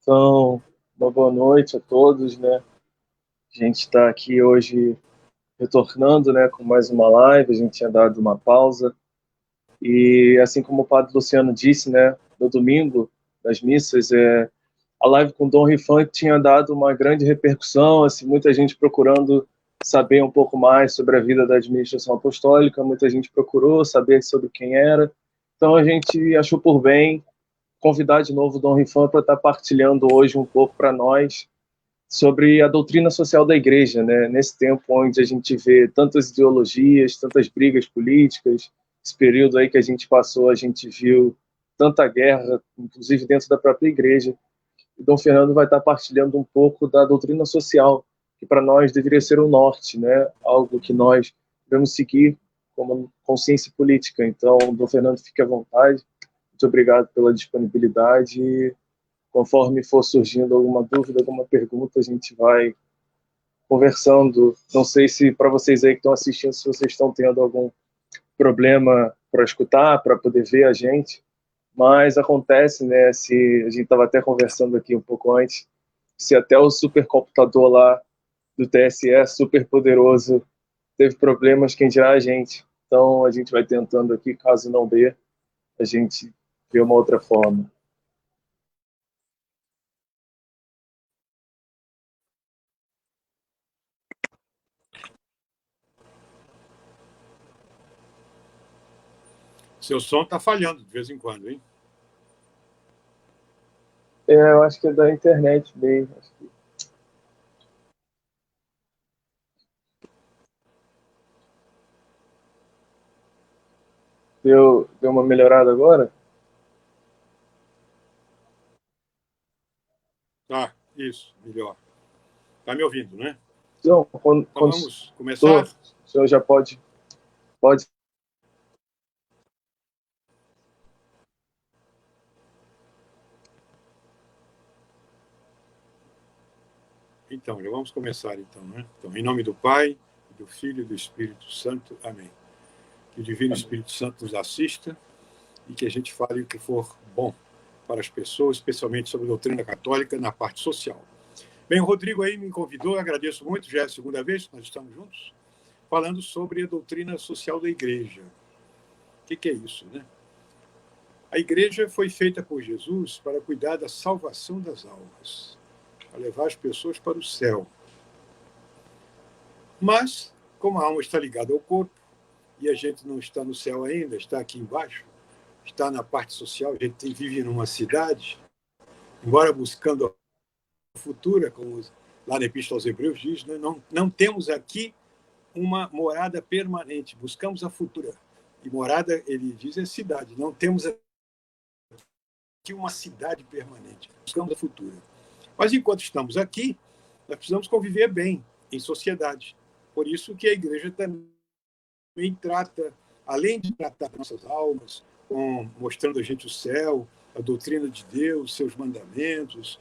Então, uma boa noite a todos, né? A gente está aqui hoje retornando, né, com mais uma live. A gente tinha dado uma pausa e, assim como o Padre Luciano disse, né, no domingo das missas, a live com Dom Rifan tinha dado uma grande repercussão, assim, muita gente procurando saber um pouco mais sobre a vida da administração apostólica, muita gente procurou saber sobre quem era. Então a gente achou por bem convidar de novo o Dom Rifan para estar partilhando hoje um pouco para nós sobre a doutrina social da Igreja, né? Nesse tempo onde a gente vê tantas ideologias, tantas brigas políticas, esse período aí que a gente passou, a gente viu tanta guerra, inclusive dentro da própria Igreja. E Dom Fernando vai estar partilhando um pouco da doutrina social, que para nós deveria ser o norte, né? Algo que nós devemos seguir como consciência política. Então, Dom Fernando, fique à vontade. Muito obrigado pela disponibilidade. E, conforme for surgindo alguma dúvida, alguma pergunta, a gente vai conversando. Não sei se para vocês aí que estão assistindo, se vocês estão tendo algum problema para escutar, para poder ver a gente, mas acontece, né? Se a gente estava até conversando aqui um pouco antes, se até o supercomputador lá do TSE, super poderoso, teve problemas, quem dirá a gente. Então a gente vai tentando aqui, caso não dê, a gente vê uma outra forma. Seu som está falhando de vez em quando, hein? Eu acho que é da internet mesmo. Acho que... Deu uma melhorada agora? Tá, isso, melhor. Tá me ouvindo, né? Então, Então vamos começar? O senhor já pode. Então, já vamos começar, então, né? Então, em nome do Pai, do Filho e do Espírito Santo. Amém. Que o Divino Espírito Santo nos assista e que a gente fale o que for bom para as pessoas, especialmente sobre a doutrina católica na parte social. Bem, o Rodrigo aí me convidou, eu agradeço muito, já é a segunda vez que nós estamos juntos, falando sobre a doutrina social da Igreja. O que é isso, né? A Igreja foi feita por Jesus para cuidar da salvação das almas, para levar as pessoas para o céu. Mas, como a alma está ligada ao corpo, e a gente não está no céu ainda, está aqui embaixo, está na parte social, a gente vive numa cidade, embora buscando a futura, como lá na Epístola aos Hebreus diz, né? Não temos aqui uma morada permanente, buscamos a futura. E morada, ele diz, é cidade, não temos aqui uma cidade permanente, buscamos a futura. Mas enquanto estamos aqui, nós precisamos conviver bem em sociedade. Por isso que a Igreja também trata, além de tratar nossas almas, mostrando a gente o céu, a doutrina de Deus, seus mandamentos,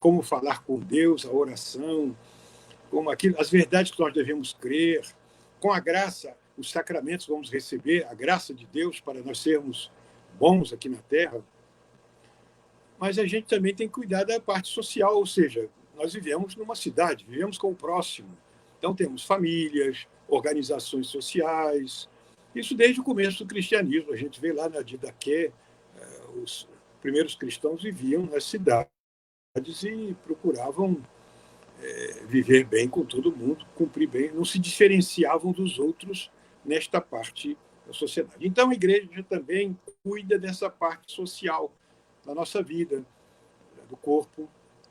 como falar com Deus, a oração, como as verdades que nós devemos crer, com a graça, os sacramentos que vamos receber, a graça de Deus para nós sermos bons aqui na Terra. Mas a gente também tem que cuidar da parte social, ou seja, nós vivemos numa cidade, vivemos com o próximo. Então temos famílias, organizações sociais, isso desde o começo do cristianismo. A gente vê lá na Didaquê, os primeiros cristãos viviam nas cidades e procuravam viver bem com todo mundo, cumprir bem, não se diferenciavam dos outros nesta parte da sociedade. Então a Igreja também cuida dessa parte social da nossa vida, do corpo.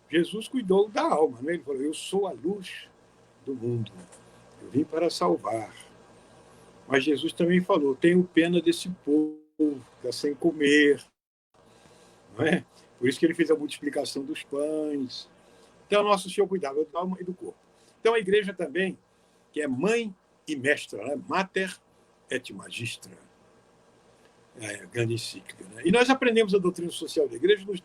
Jesus cuidou da alma, né? Ele falou, eu sou a luz do mundo, eu vim para salvar. Mas Jesus também falou, tenho pena desse povo, está sem comer. Não é? Por isso que ele fez a multiplicação dos pães. Então, nosso Senhor cuidava da alma e do corpo. Então, a Igreja também, que é mãe e mestra, né? Mater et magistra. É a grande encíclica. Né? E nós aprendemos a doutrina social da Igreja nos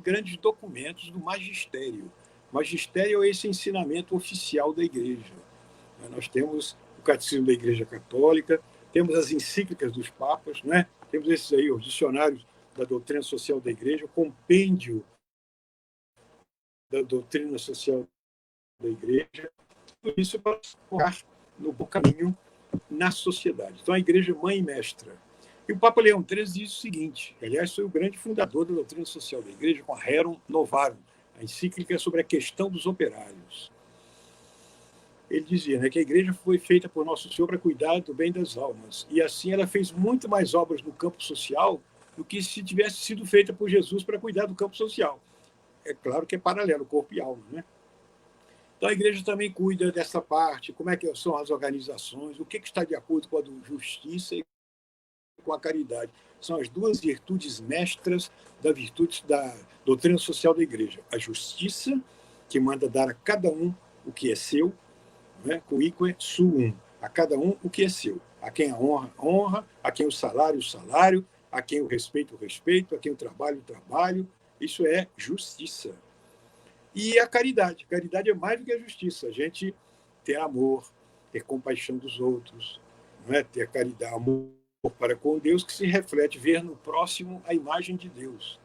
grandes documentos do magistério. Magistério é esse ensinamento oficial da Igreja. Nós temos o Catecismo da Igreja Católica, temos as encíclicas dos papas, né? Temos esses aí, os dicionários da doutrina social da Igreja, o compêndio da doutrina social da igreja, tudo isso para colocar no bom caminho na sociedade. Então, a igreja mãe e mestra. E o Papa Leão XIII diz o seguinte, aliás, foi o grande fundador da doutrina social da igreja, com a Rerum Novarum, a encíclica sobre a questão dos operários. Ele dizia, né, que a igreja foi feita por Nosso Senhor para cuidar do bem das almas. E assim ela fez muito mais obras no campo social do que se tivesse sido feita por Jesus para cuidar do campo social. É claro que é paralelo, corpo e alma, né? Então a igreja também cuida dessa parte, como é que são as organizações, o que está de acordo com a justiça e com a caridade. São as duas virtudes mestras da doutrina social da igreja. A justiça, que manda dar a cada um o que é seu, né? Cuique suum, a cada um o que é seu. A quem a honra, honra, a quem o salário, a quem o respeito, a quem o trabalho. Isso é justiça. E a caridade. Caridade é mais do que a justiça. A gente ter amor, ter compaixão dos outros, não é? Ter caridade, amor para com Deus, que se reflete, ver no próximo a imagem de Deus.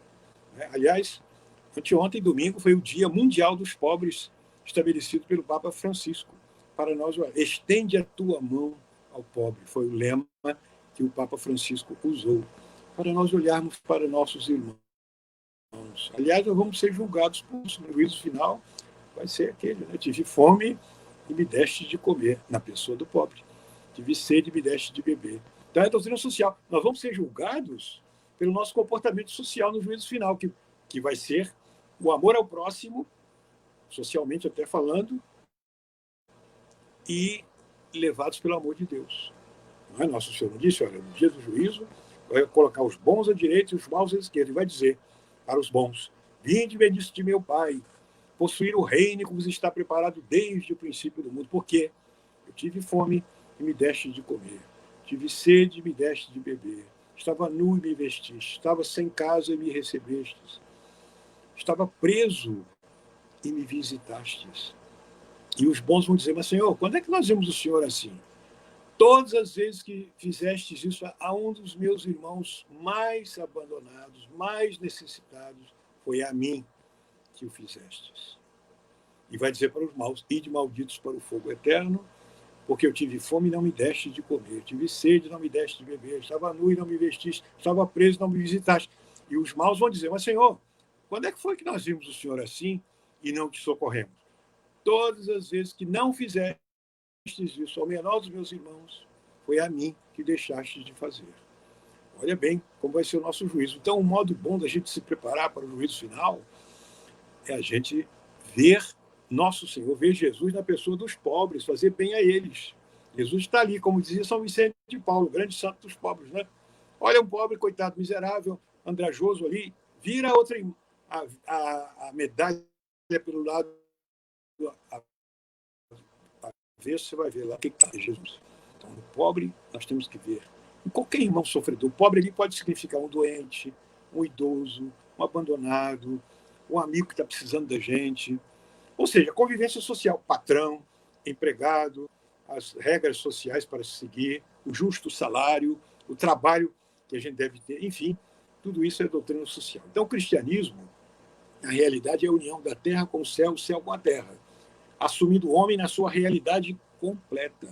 Né? Aliás, anteontem, domingo, foi o Dia Mundial dos Pobres, estabelecido pelo Papa Francisco. Para nós, estende a tua mão ao pobre. Foi o lema que o Papa Francisco usou. Para nós olharmos para nossos irmãos. Aliás, nós vamos ser julgados por isso. No juízo final vai ser aquele, né? Tive fome e me deste de comer, na pessoa do pobre. Tive sede e me deste de beber. Então é a doutrina social. Nós vamos ser julgados pelo nosso comportamento social no juízo final, que vai ser o amor ao próximo, socialmente até falando, e levados pelo amor de Deus. Não é? Nosso Senhor disse, olha, no dia do juízo, vai colocar os bons à direita e os maus à esquerda, e vai dizer para os bons, vinde benditos de meu Pai, possuir o reino que vos está preparado desde o princípio do mundo. Por quê? Eu tive fome e me deste de comer. Tive sede e me deste de beber. Estava nu e me vestiste. Estava sem casa e me recebestes. Estava preso e me visitastes. E os bons vão dizer, mas Senhor, quando é que nós vimos o Senhor assim? Todas as vezes que fizestes isso a um dos meus irmãos mais abandonados, mais necessitados, foi a mim que o fizestes. E vai dizer para os maus, ide malditos para o fogo eterno, porque eu tive fome e não me deste de comer, tive sede e não me deste de beber, estava nu e não me vestiste, estava preso e não me visitaste. E os maus vão dizer, mas Senhor, quando é que foi que nós vimos o Senhor assim e não te socorremos? Todas as vezes que não fizeste isso ao menor dos meus irmãos, foi a mim que deixaste de fazer. Olha bem como vai ser o nosso juízo. Então, um modo bom da gente se preparar para o juízo final é a gente ver nosso Senhor, ver Jesus na pessoa dos pobres, fazer bem a eles. Jesus está ali, como dizia São Vicente de Paulo, grande santo dos pobres, né? Olha um pobre, coitado, miserável, andrajoso ali, vira outra a medalha pelo lado ver, você vai ver lá o que está Jesus. Então, o pobre, nós temos que ver. Em qualquer irmão sofredor, o pobre ali pode significar um doente, um idoso, um abandonado, um amigo que está precisando da gente. Ou seja, convivência social, patrão, empregado, as regras sociais para se seguir, o justo salário, o trabalho que a gente deve ter, enfim, tudo isso é doutrina social. Então, o cristianismo, na realidade, é a união da terra com o céu com a terra, assumindo o homem na sua realidade completa,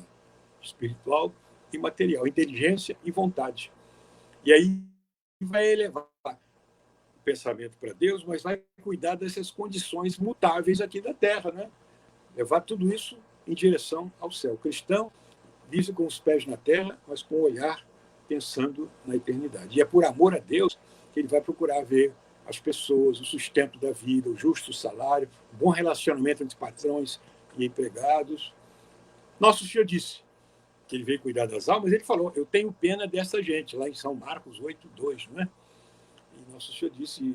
espiritual e material, inteligência e vontade. E aí vai elevar o pensamento para Deus, mas vai cuidar dessas condições mutáveis aqui da Terra, né? Levar tudo isso em direção ao céu. O cristão vive com os pés na terra, mas com o olhar pensando na eternidade. E é por amor a Deus que ele vai procurar ver as pessoas, o sustento da vida, o justo salário, o bom relacionamento entre patrões e empregados. Nosso Senhor disse que ele veio cuidar das almas, ele falou, eu tenho pena dessa gente, lá em São Marcos 8:2, não é? E Nosso Senhor disse,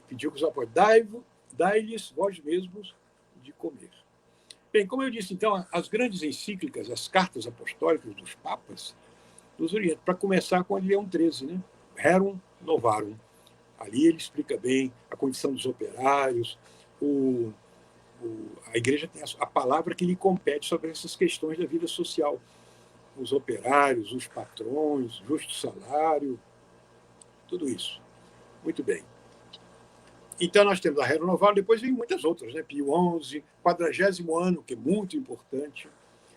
pediu que os apóstolos, dai-lhes vós mesmos de comer. Bem, como eu disse, então, as grandes encíclicas, as cartas apostólicas dos papas, nos orientam, para começar com a Leão XIII, né? Rerum Novarum. Ali ele explica bem a condição dos operários, a igreja tem a palavra que lhe compete sobre essas questões da vida social. Os operários, os patrões, justo salário, tudo isso. Muito bem. Então, nós temos a Renovaram, depois vem muitas outras, né? Pio XI, 40º ano, que é muito importante,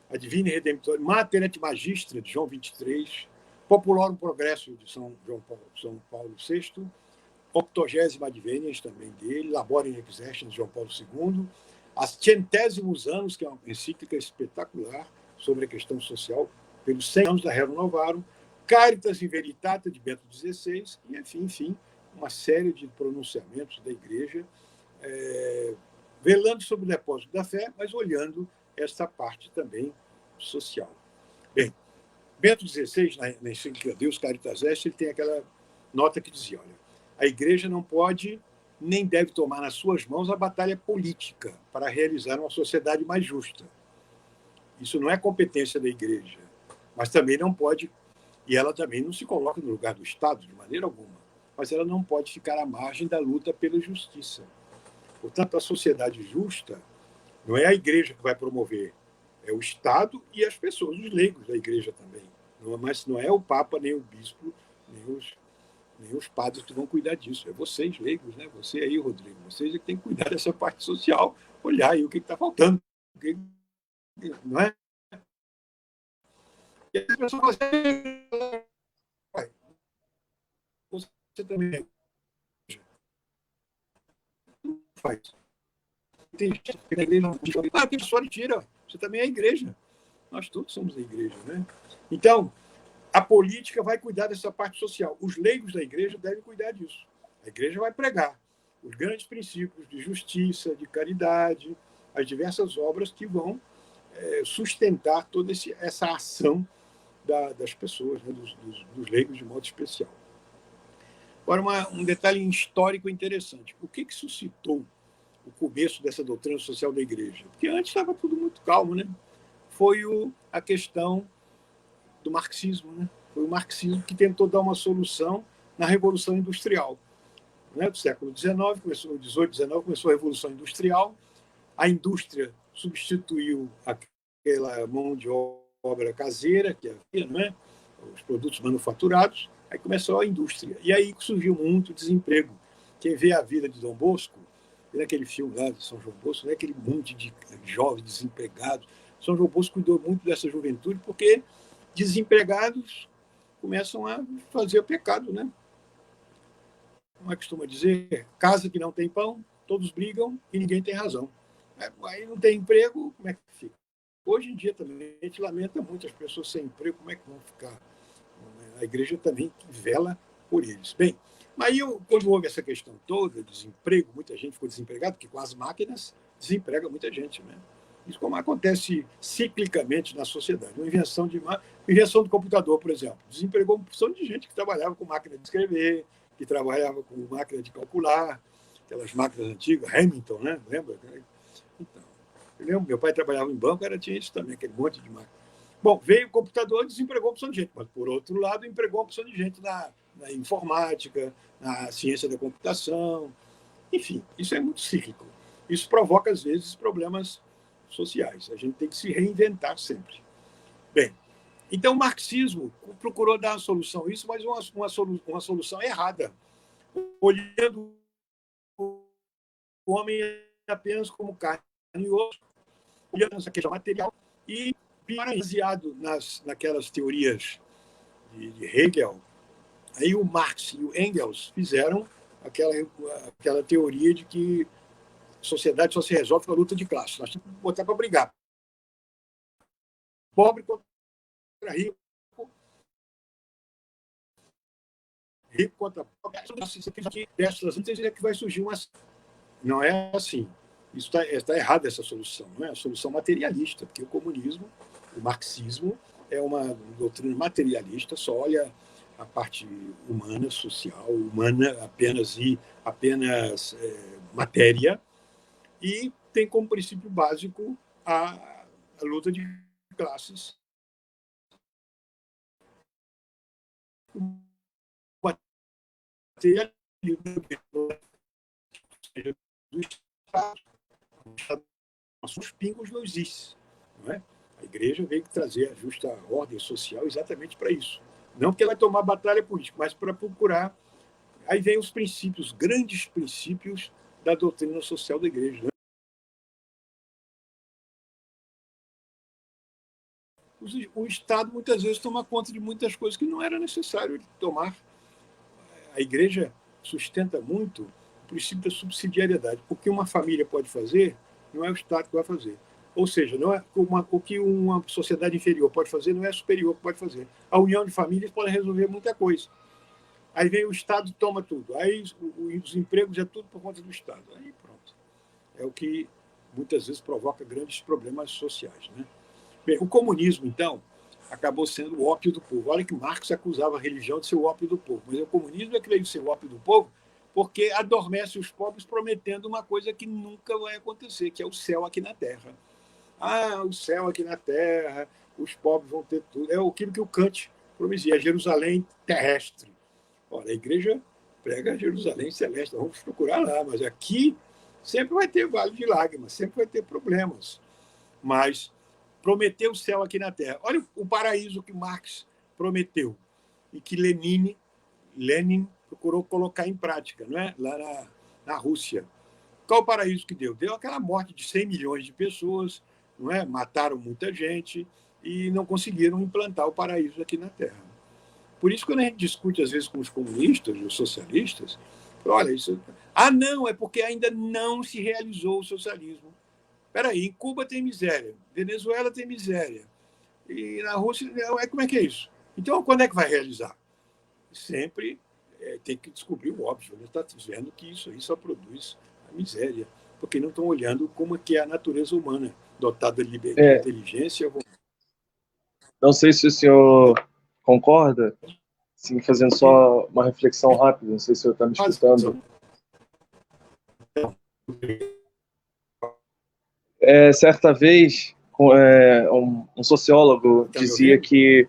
a Divina Redemptor, Mater et Magistra, de João 23, Populorum Progresso, de São Paulo VI, 80ª Adveniens, também dele, Laborem Exercens, de João Paulo II, as Centésimos Anos, que é uma encíclica espetacular sobre a questão social, pelos 100 anos da Renovaram, Caritas in Veritate, de Bento XVI, e, enfim, uma série de pronunciamentos da Igreja, velando sobre o depósito da fé, mas olhando essa parte também social. Bem, Bento XVI, na encíclica Deus Caritas Est, ele tem aquela nota que dizia, olha, a Igreja não pode nem deve tomar nas suas mãos a batalha política para realizar uma sociedade mais justa. Isso não é competência da Igreja, mas também não pode, e ela também não se coloca no lugar do Estado de maneira alguma, mas ela não pode ficar à margem da luta pela justiça. Portanto, a sociedade justa não é a Igreja que vai promover, é o Estado e as pessoas, os leigos da Igreja também. Mas não é o Papa, nem o Bispo, nem os padres que vão cuidar disso. É vocês, leigos, né? Você aí, Rodrigo. Vocês é que têm que cuidar dessa parte social, olhar aí o que está faltando. Não é? E as pessoas falam assim, você também não faz. Tem gente que na igreja não tem só tira. Você também é a igreja. Nós todos somos a igreja, né? Então, a política vai cuidar dessa parte social. Os leigos da igreja devem cuidar disso. A igreja vai pregar os grandes princípios de justiça, de caridade, as diversas obras que vão sustentar toda essa ação das pessoas, né, dos leigos de modo especial. Agora, um detalhe histórico interessante. O que suscitou o começo dessa doutrina social da igreja? Porque antes estava tudo muito calmo, né? Foi a questão do marxismo, né? Foi o marxismo que tentou dar uma solução na Revolução Industrial. Né? Do século XIX, começou, 18, 19, começou a Revolução Industrial, a indústria substituiu aquela mão de obra caseira que havia, né? Os produtos manufaturados, aí começou a indústria. E aí surgiu muito desemprego. Quem vê a vida de Dom Bosco, naquele filme lá de São João Bosco, né? Aquele monte de jovens desempregados. São João Bosco cuidou muito dessa juventude, porque desempregados começam a fazer o pecado, né? Como é que costuma dizer? Casa que não tem pão, todos brigam e ninguém tem razão. Aí não tem emprego, como é que fica? Hoje em dia também a gente lamenta muito as pessoas sem emprego, como é que vão ficar? A igreja também vela por eles. Bem, mas quando houve essa questão toda, desemprego, muita gente ficou desempregada, porque com as máquinas desemprega muita gente, né? Isso como acontece ciclicamente na sociedade. Uma invenção do computador, por exemplo, desempregou uma porção de gente que trabalhava com máquina de escrever, que trabalhava com máquina de calcular, aquelas máquinas antigas, Hamilton, né? Lembra? Então, eu lembro, meu pai trabalhava em banco, tinha isso também, aquele monte de máquina. Bom, veio o computador e desempregou uma opção de gente, mas, por outro lado, empregou uma opção de gente na informática, na ciência da computação. Enfim, isso é muito cíclico. Isso provoca, às vezes, problemas sociais. A gente tem que se reinventar sempre. Bem, então o marxismo procurou dar uma solução a isso, mas uma solução errada, olhando o homem apenas como carne e osso, olhando essa questão material e baseado naquelas teorias de Hegel. Aí o Marx e o Engels fizeram aquela teoria de que a sociedade só se resolve com a luta de classes. Nós temos que botar para brigar. Pobre contra rico, rico contra pobre. Dessas é que vai surgir uma. Não é assim. Isso está errado, essa solução. Não é a solução materialista, porque o comunismo, o marxismo, é uma doutrina materialista, só olha a parte humana, social, humana apenas matéria, e tem como princípio básico a luta de classes. Os pingos não existem. Não é? A igreja veio trazer a justa ordem social exatamente para isso. Não porque ela vai tomar batalha política, mas para procurar Aí vem os princípios, grandes princípios da doutrina social da igreja. Né? O Estado, muitas vezes, toma conta de muitas coisas que não era necessário tomar. A igreja sustenta muito o princípio da subsidiariedade. O que uma família pode fazer, não é o Estado que vai fazer. Ou seja, não é o que uma sociedade inferior pode fazer, não é superior que pode fazer. A união de famílias pode resolver muita coisa. Aí vem o Estado e toma tudo. Aí os empregos é tudo por conta do Estado. Aí pronto. É o que muitas vezes provoca grandes problemas sociais. Né? Bem, o comunismo, então, acabou sendo o ópio do povo. Olha que Marx acusava a religião de ser o ópio do povo. Mas o comunismo é que veio ser o ópio do povo porque adormece os pobres prometendo uma coisa que nunca vai acontecer, que é o céu aqui na Terra. Ah, o céu aqui na Terra, os pobres vão ter tudo. É aquilo que o Kant prometia, Jerusalém terrestre. Olha, a igreja prega Jerusalém celeste, vamos procurar lá, mas aqui sempre vai ter vale de lágrimas, sempre vai ter problemas. Mas prometeu o céu aqui na Terra. Olha o paraíso que Marx prometeu e que Lenin procurou colocar em prática, não é? Lá na Rússia. Qual o paraíso que deu? Deu aquela morte de 100 milhões de pessoas, não é? Mataram muita gente e não conseguiram implantar o paraíso aqui na Terra. Por isso, quando a gente discute, às vezes, com os comunistas, os socialistas, olha, isso... Ah, não, é porque ainda não se realizou o socialismo. Espera aí, em Cuba tem miséria, Venezuela tem miséria, e na Rússia, como é que é isso? Então, quando é que vai realizar? Sempre tem que descobrir o óbvio. Né? Está vendo que isso aí só produz a miséria, porque não estão olhando como é que é a natureza humana, dotada de inteligência. Não sei se o senhor concorda, sim, fazendo só uma reflexão rápida, não sei se o senhor está me escutando. Certa vez, um sociólogo dizia que...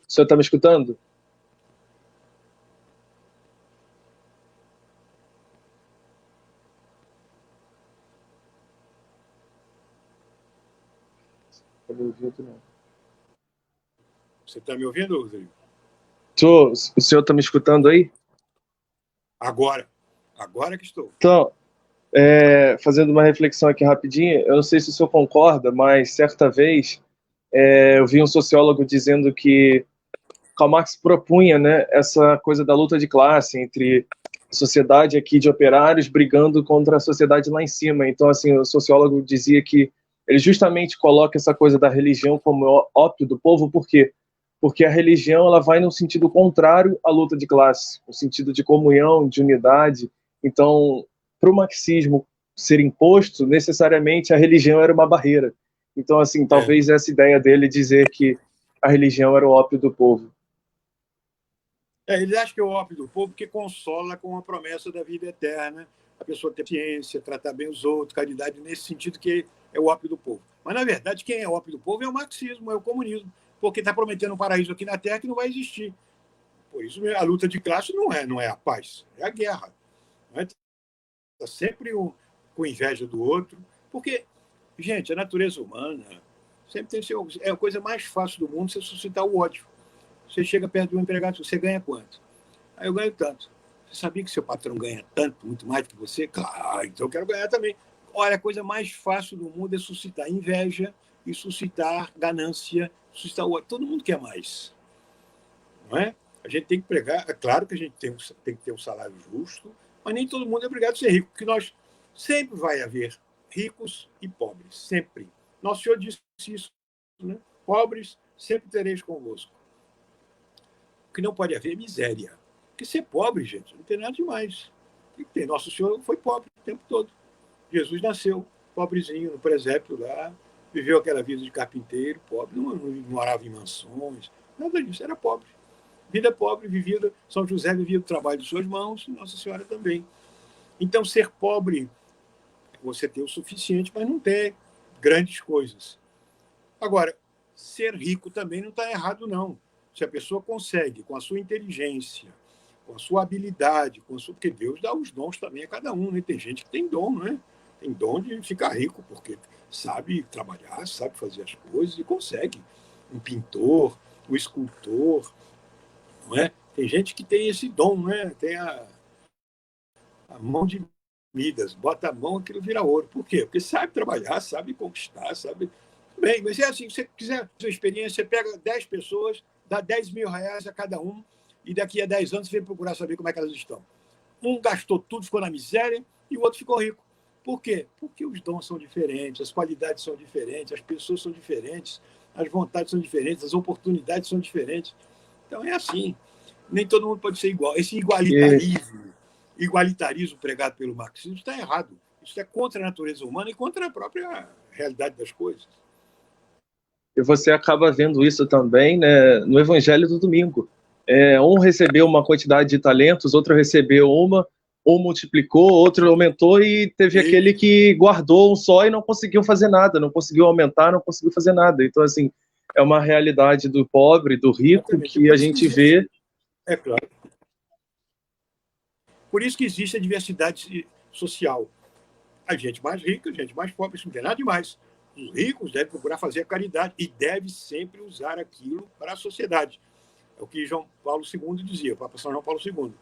O senhor está me escutando? Você está me ouvindo, Rodrigo? O senhor está me escutando aí? Agora que estou. Então, fazendo uma reflexão aqui rapidinho, eu não sei se o senhor concorda, mas certa vez eu vi um sociólogo dizendo que Karl Marx propunha, né, essa coisa da luta de classe entre a sociedade aqui de operários brigando contra a sociedade lá em cima. Então, assim, o sociólogo dizia que ele justamente coloca essa coisa da religião como ópio do povo, por quê? Porque a religião ela vai no sentido contrário à luta de classe, no sentido de comunhão, de unidade. Então, para o marxismo ser imposto, necessariamente a religião era uma barreira. Então, assim, talvez essa ideia dele dizer que a religião era o ópio do povo. Eles acham que é o ópio do povo que consola com a promessa da vida eterna, a pessoa ter ciência, tratar bem os outros, caridade, nesse sentido que é o ópio do povo. Mas, na verdade, quem é o ópio do povo é o marxismo, é o comunismo, porque está prometendo um paraíso aqui na Terra que não vai existir. Por isso, a luta de classe não é a paz, é a guerra. Está sempre com inveja do outro, porque, gente, a natureza humana sempre tem que ser... É a coisa mais fácil do mundo você suscitar o ódio. Você chega perto de um empregado, você ganha quanto? Aí eu ganho tanto. Você sabia que seu patrão ganha tanto, muito mais do que você? Claro, então eu quero ganhar também. Olha, a coisa mais fácil do mundo é suscitar inveja e suscitar ganância, suscitar o ódio. Todo mundo quer mais. Não é? A gente tem que pregar. É claro que a gente tem que ter um salário justo, mas nem todo mundo é obrigado a ser rico, porque nós sempre vai haver ricos e pobres, sempre. Nosso Senhor disse isso, né? Pobres sempre tereis convosco. O que não pode haver é miséria. Porque ser pobre, gente, não tem nada demais. Tem que ter. Nosso Senhor foi pobre o tempo todo. Jesus nasceu pobrezinho, no presépio lá, viveu aquela vida de carpinteiro, pobre, não morava em mansões, nada disso, era pobre. Vida pobre, vivida, São José vivia do trabalho de suas mãos, e Nossa Senhora também. Então, ser pobre, você tem o suficiente, mas não ter grandes coisas. Agora, ser rico também não está errado, não. Se a pessoa consegue, com a sua inteligência, com a sua habilidade, porque Deus dá os dons também a cada um, né? Tem gente que tem dom, né? Tem dom de ficar rico, porque sabe trabalhar, sabe fazer as coisas e consegue. Um pintor, um escultor, não é? Tem gente que tem esse dom, né? A mão de Midas, bota a mão, aquilo vira ouro. Por quê? Porque sabe trabalhar, sabe conquistar, sabe. Bem, mas é assim, se você quiser sua experiência, você pega 10 pessoas, dá 10 mil reais a cada um, e daqui a 10 anos você vem procurar saber como é que elas estão. Um gastou tudo, ficou na miséria, e o outro ficou rico. Por quê? Porque os dons são diferentes, as qualidades são diferentes, as pessoas são diferentes, as vontades são diferentes, as oportunidades são diferentes. Então é assim. Nem todo mundo pode ser igual. Esse igualitarismo pregado pelo marxismo está errado. Isso é contra a natureza humana e contra a própria realidade das coisas. E você acaba vendo isso também, né, no Evangelho do Domingo. Um recebeu uma quantidade de talentos, outro recebeu uma, um multiplicou, outro aumentou, e teve aquele que guardou um só e não conseguiu fazer nada, não conseguiu aumentar, não conseguiu fazer nada. Então, assim, é uma realidade do pobre, do rico, Exatamente. que a gente vê. É claro. Por isso que existe a diversidade social. A gente mais rica, a gente mais pobre, isso não tem nada demais. Os ricos devem procurar fazer a caridade e devem sempre usar aquilo para a sociedade. É o que João Paulo II dizia, o Papa São João Paulo II.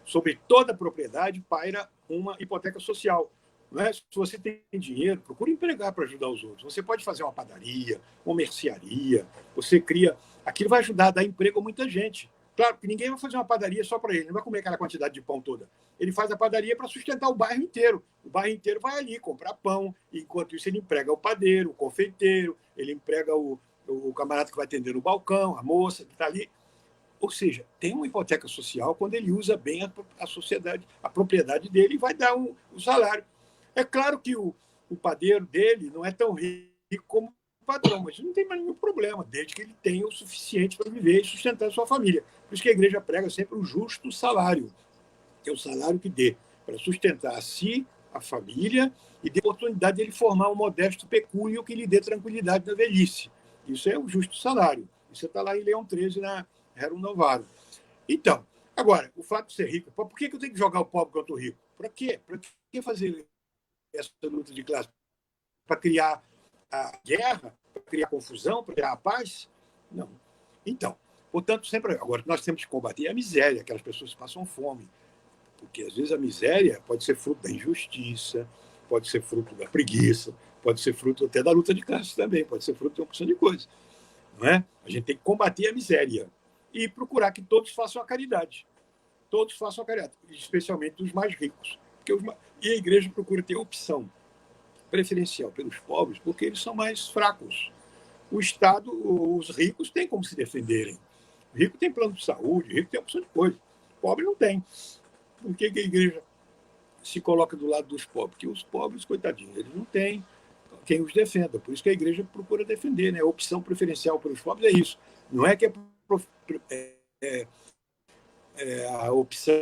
Sobre toda propriedade paira uma hipoteca social. Não é? Se você tem dinheiro, procure empregar para ajudar os outros. Você pode fazer uma padaria, uma mercearia, você cria. Aquilo vai ajudar a dar emprego a muita gente. Claro que ninguém vai fazer uma padaria só para ele, não vai comer aquela quantidade de pão toda. Ele faz a padaria para sustentar o bairro inteiro. O bairro inteiro vai ali comprar pão, enquanto isso ele emprega o padeiro, o confeiteiro, ele emprega o camarada que vai atender no balcão, a moça que está ali. Ou seja, tem uma hipoteca social quando ele usa bem a sociedade, a propriedade dele, e vai dar o salário. É claro que o padeiro dele não é tão rico como o patrão, mas não tem mais nenhum problema, desde que ele tenha o suficiente para viver e sustentar a sua família. Por isso que a igreja prega sempre o justo salário, que é o salário que dê para sustentar a si, a família, e dê oportunidade de ele formar um modesto pecúlio que lhe dê tranquilidade na velhice. Isso é o justo salário. Isso está lá em Leão 13, na Rerum Novarum. Então, agora, o fato de ser rico, por que eu tenho que jogar o pobre contra o rico? Para quê? Para que fazer essa luta de classe? Para criar a guerra? Para criar confusão? Para criar a paz? Não. Então, portanto, sempre agora nós temos que combater a miséria, aquelas pessoas que passam fome. Porque às vezes a miséria pode ser fruto da injustiça, pode ser fruto da preguiça, pode ser fruto até da luta de classes também, pode ser fruto de uma porção de coisas. Não é? A gente tem que combater a miséria e procurar que todos façam a caridade. Todos façam a caridade, especialmente os mais ricos. E a igreja procura ter opção preferencial pelos pobres, porque eles são mais fracos. O Estado, os ricos têm como se defenderem. O rico tem plano de saúde, o rico tem opção de coisa. O pobre não tem. Por que a igreja se coloca do lado dos pobres? Porque os pobres, coitadinhos, eles não têm quem os defenda. Por isso que a igreja procura defender. Né? A opção preferencial pelos pobres é isso. Não é que a opção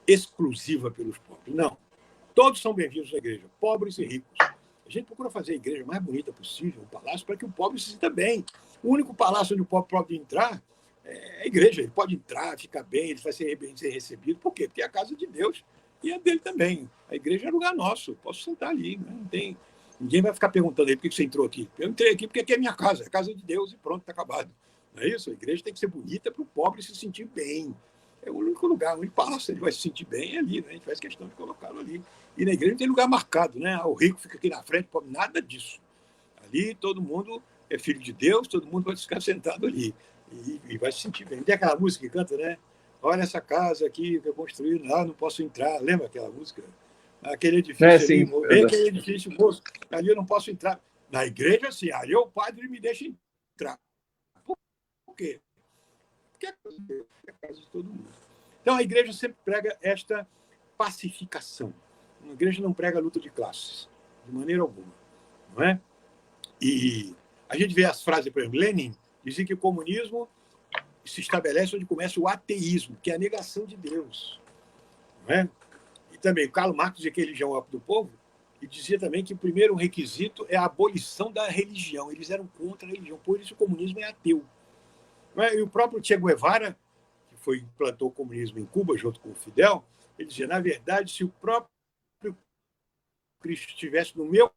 exclusiva pelos pobres. Não. Todos são bem-vindos à igreja, pobres e ricos. A gente procura fazer a igreja mais bonita possível, um palácio, para que o pobre se sinta bem. O único palácio onde o pobre pode entrar é a igreja. Ele pode entrar, ficar bem, ele vai ser recebido. Por quê? Porque é a casa de Deus e é dele também. A igreja é lugar nosso. Posso sentar ali. Né? Não tem... Ninguém vai ficar perguntando aí por que você entrou aqui. Eu entrei aqui porque aqui é minha casa, é a casa de Deus e pronto, está acabado. Não é isso? A igreja tem que ser bonita para o pobre se sentir bem. É o único lugar, onde passa, ele vai se sentir bem é ali, né? A gente faz questão de colocá-lo ali. E na igreja não tem lugar marcado, né? O rico fica aqui na frente, pobre, nada disso. Ali todo mundo é filho de Deus, todo mundo vai ficar sentado ali e vai se sentir bem. Tem aquela música que canta, né? Olha essa casa aqui que eu construí, lá não posso entrar. Lembra aquela música? Aquele edifício ali, bem aquele edifício, moço, ali eu não posso entrar. Na igreja, assim, aí o padre me deixa entrar. Por quê? Porque é a casa de todo mundo. Então, a igreja sempre prega esta pacificação. A igreja não prega a luta de classes, de maneira alguma. Não é? E a gente vê as frases, por exemplo, Lenin dizia que o comunismo se estabelece onde começa o ateísmo, que é a negação de Deus. Não é? E também, o Karl Marx dizia que a religião é do povo, e dizia também que o primeiro requisito é a abolição da religião. Eles eram contra a religião, por isso o comunismo é ateu. E o próprio Che Guevara, que implantou o comunismo em Cuba junto com o Fidel, ele dizia, na verdade, se o próprio Cristo estivesse no meu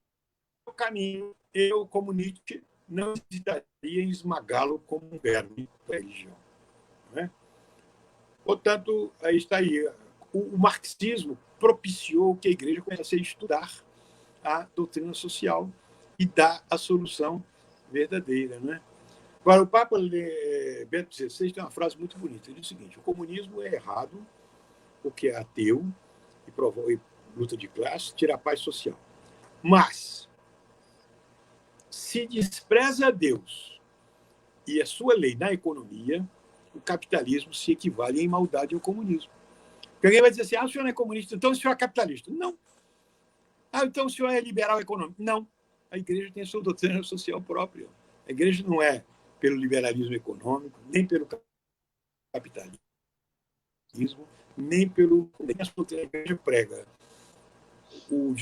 caminho, eu, como Nietzsche, não hesitaria em esmagá-lo como um verme da religião. Não é? Portanto, aí está aí. o marxismo propiciou que a igreja começasse a estudar a doutrina social e dar a solução verdadeira, né? Agora, o Papa Bento XVI tem uma frase muito bonita. Ele diz o seguinte: o comunismo é errado porque é ateu e luta de classe, tira a paz social. Mas, se despreza a Deus e a sua lei na economia, o capitalismo se equivale em maldade ao comunismo. Porque alguém vai dizer assim: o senhor não é comunista, então o senhor é capitalista. Não. Então o senhor é liberal econômico. Não. A igreja tem a sua doutrina social própria. A igreja não é pelo liberalismo econômico, nem pelo capitalismo, nem pelo... A igreja prega o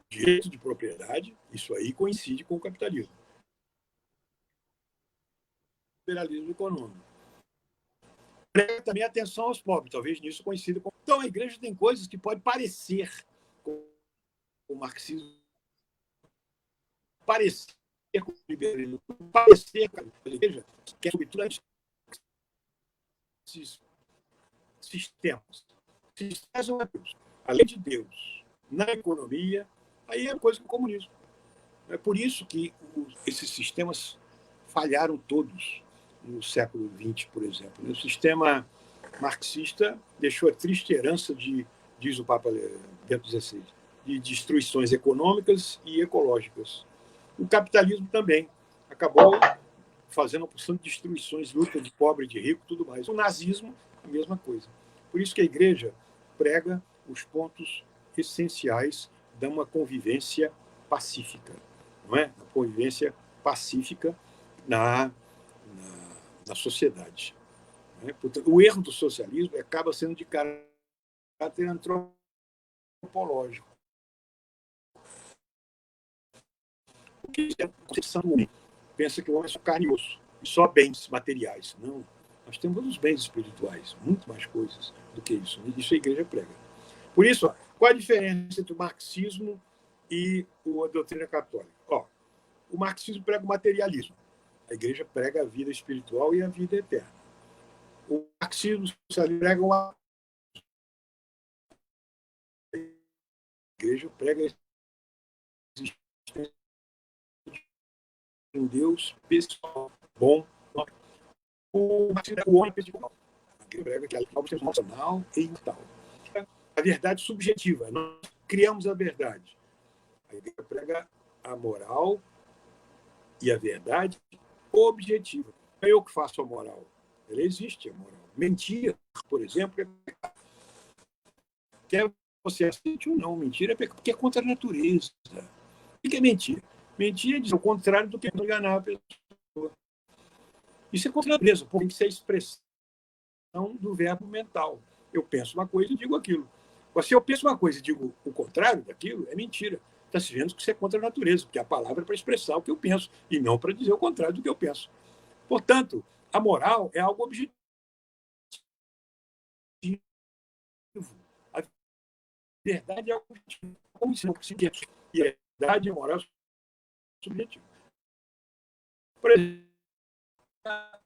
direito de propriedade, isso aí coincide com o capitalismo. O liberalismo econômico. Prega também atenção aos pobres, talvez nisso coincida com... Então a igreja tem coisas que podem parecer com o marxismo, parecer com o liberalismo, parecer com a igreja, que é sobretudo esses sistemas. Sistemas são Deus. Além de Deus, na economia, aí é coisa do comunismo. É por isso que esses sistemas falharam todos no século XX, por exemplo. O sistema marxista deixou a triste herança de, diz o Papa Bento XVI, de destruições econômicas e ecológicas. O capitalismo também acabou fazendo uma porção de destruições, luta de pobre, de rico, tudo mais. O nazismo, a mesma coisa. Por isso que a igreja prega os pontos essenciais de uma convivência pacífica, não é? Uma convivência pacífica na sociedade. Não é? Portanto, o erro do socialismo acaba sendo de caráter antropológico. Porque é a concepção do homem. Pensa que o homem é só carne e osso, e só bens materiais. Não. Nós temos os bens espirituais, muito mais coisas do que isso. Isso a igreja prega. Por isso, qual a diferença entre o marxismo e a doutrina católica? O marxismo prega o materialismo. A igreja prega a vida espiritual e a vida eterna. O marxismo prega a igreja prega um Deus pessoal, bom. O marxismo é o homem pessoal. A igreja prega que a alma é emocional e imortal. A verdade subjetiva. Nós criamos a verdade. A igreja prega a moral e a verdade objetiva. Não é eu que faço a moral. Ela existe, a moral. Mentira, por exemplo, quer você aceite ou não. Mentira porque é contra a natureza. O que é mentira? Mentira é dizer o contrário do que é enganar a pessoa. Isso é contra a natureza, porque tem que ser a expressão do verbo mental. Eu penso uma coisa e digo aquilo. Mas se eu penso uma coisa e digo o contrário daquilo, é mentira. Está se vendo que isso é contra a natureza, porque a palavra é para expressar o que eu penso e não para dizer o contrário do que eu penso. Portanto, a moral é algo objetivo. A verdade é algo objetivo. Como se não conseguisse. E a verdade e a moral são subjetivos. Por exemplo,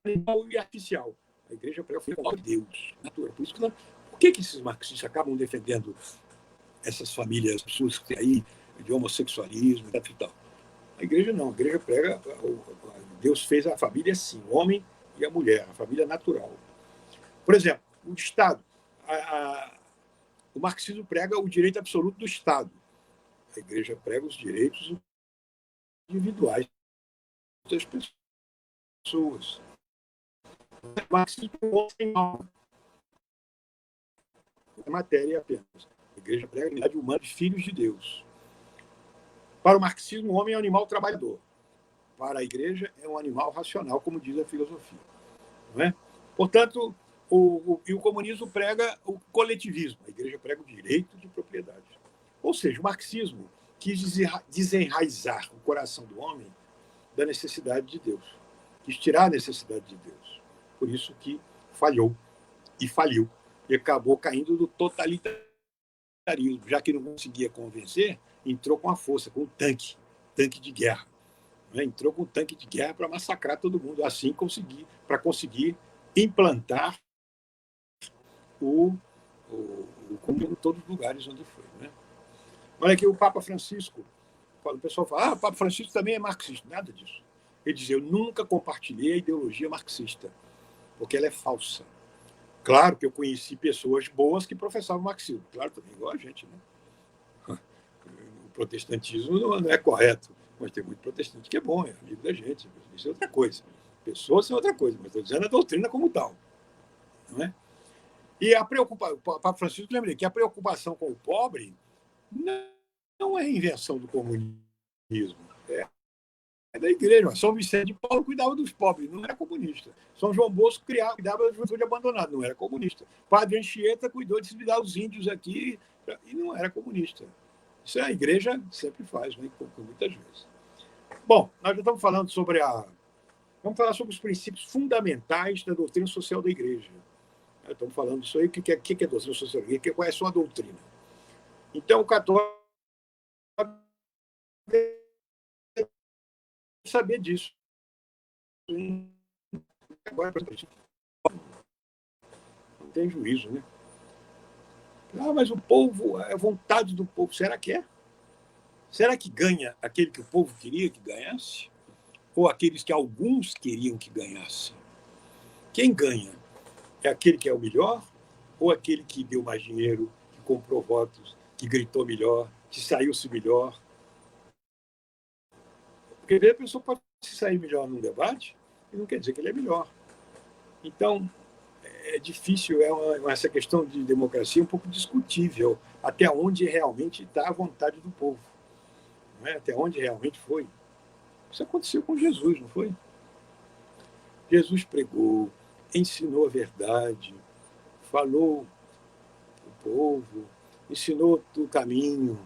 animal e artificial. A igreja prega o Deus, natureza. Por isso que esses marxistas acabam defendendo essas famílias, pessoas que têm aí de homossexualismo e tal? A igreja não. A igreja prega Deus fez a família assim, o homem e a mulher, a família natural. Por exemplo, o Estado. O marxismo prega o direito absoluto do Estado. A igreja prega os direitos individuais das pessoas. O marxismo tem alma. É matéria apenas. A igreja prega a unidade humana dos filhos de Deus. Para o marxismo, o homem é um animal trabalhador. Para a igreja, é um animal racional, como diz a filosofia. Não é? Portanto, o comunismo prega o coletivismo. A igreja prega o direito de propriedade. Ou seja, o marxismo quis desenraizar o coração do homem da necessidade de Deus. Quis tirar a necessidade de Deus. Por isso que falhou e faliu. E acabou caindo no totalitarismo. Já que não conseguia convencer, entrou com a força, com o tanque de guerra. Entrou com o tanque de guerra para massacrar todo mundo, assim para conseguir implantar o comunismo em todos os lugares onde foi. Né? Olha aqui o Papa Francisco. O pessoal fala, o Papa Francisco também é marxista. Nada disso. Ele diz, eu nunca compartilhei a ideologia marxista, porque ela é falsa. Claro que eu conheci pessoas boas que professavam marxismo. Claro, também igual a gente. Né? O protestantismo não é correto, mas tem muito protestante que é bom, é amigo da gente. Isso é outra coisa. Pessoas são outra coisa, mas estou dizendo a doutrina como tal. Não é? E a preocupação, o Papa Francisco lembrei que a preocupação com o pobre não é invenção do comunismo, é da igreja. São Vicente de Paulo cuidava dos pobres, não era comunista. São João Bosco cuidava da juventude abandonada, não era comunista. Padre Anchieta cuidou de se dar os índios aqui e não era comunista. Isso a igreja sempre faz, né, muitas vezes. Bom, nós já estamos falando vamos falar sobre os princípios fundamentais da doutrina social da igreja. Estamos falando disso aí, o que é doutrina social da igreja, qual é a sua doutrina. Então, o católico saber disso. Agora, não tem juízo, né? Mas o povo, é a vontade do povo. Será que é? Será que ganha aquele que o povo queria que ganhasse? Ou aqueles que alguns queriam que ganhasse? Quem ganha? É aquele que é o melhor? Ou aquele que deu mais dinheiro, que comprou votos, que gritou melhor, que saiu-se melhor? Porque a pessoa pode se sair melhor num debate e não quer dizer que ele é melhor. Então, é difícil, essa questão de democracia é um pouco discutível, até onde realmente está a vontade do povo. Não é? Até onde realmente foi. Isso aconteceu com Jesus, não foi? Jesus pregou, ensinou a verdade, falou para o povo, ensinou o caminho,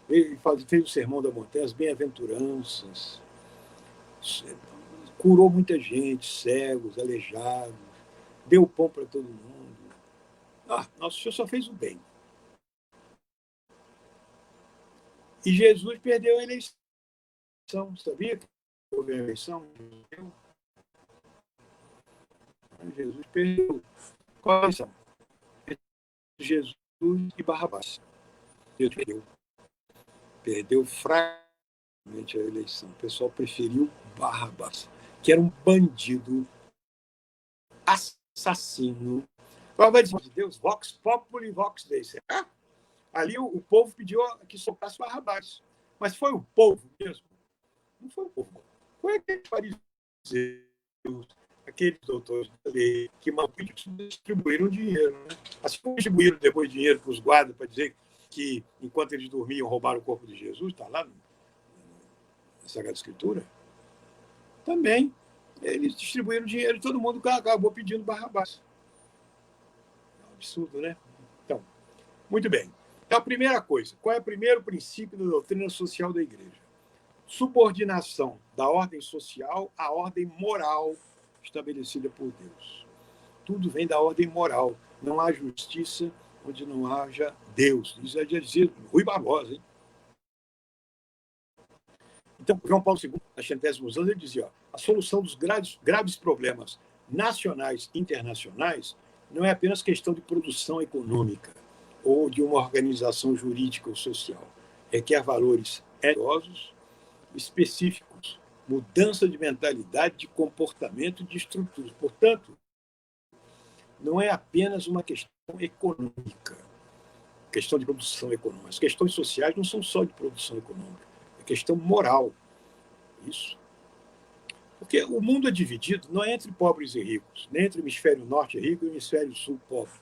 fez o sermão da montanha, as bem-aventuranças, curou muita gente, cegos, aleijados, deu pão para todo mundo. Nosso Senhor só fez o bem. E Jesus perdeu a eleição. Sabia que houve a eleição? Jesus perdeu. Qual a eleição? Jesus e Barrabás. Jesus perdeu. Perdeu fracamente a eleição. O pessoal preferiu Barrabás, que era um bandido, assassino. Qual vai dizer de Deus? Vox populi, vox Dei. Será? Ali o povo pediu que soltasse Barrabás. Mas foi o povo mesmo? Não foi o povo. Foi aqueles fariseus, aqueles doutores da lei, que malditos distribuíram dinheiro. Né? Assim como distribuíram depois dinheiro para os guardas para dizer que, enquanto eles dormiam, roubaram o corpo de Jesus, está lá na Sagrada Escritura. Também eles distribuíram dinheiro e todo mundo acabou pedindo Barrabás. É um absurdo, né? Então, muito bem. Então, a primeira coisa, qual é o primeiro princípio da doutrina social da igreja? Subordinação da ordem social à ordem moral estabelecida por Deus. Tudo vem da ordem moral. Não há justiça onde não haja Deus. Isso é dizer Rui Barbosa, hein? Então, João Paulo II, nas centésimos anos, ele dizia, a solução dos graves problemas nacionais e internacionais não é apenas questão de produção econômica ou de uma organização jurídica ou social. Requer valores éticos específicos, mudança de mentalidade, de comportamento e de estruturas. Portanto, não é apenas uma questão econômica, questão de produção econômica. As questões sociais não são só de produção econômica, é questão moral. Isso. Porque o mundo é dividido não é entre pobres e ricos, nem entre o hemisfério norte rico e o hemisfério sul pobre.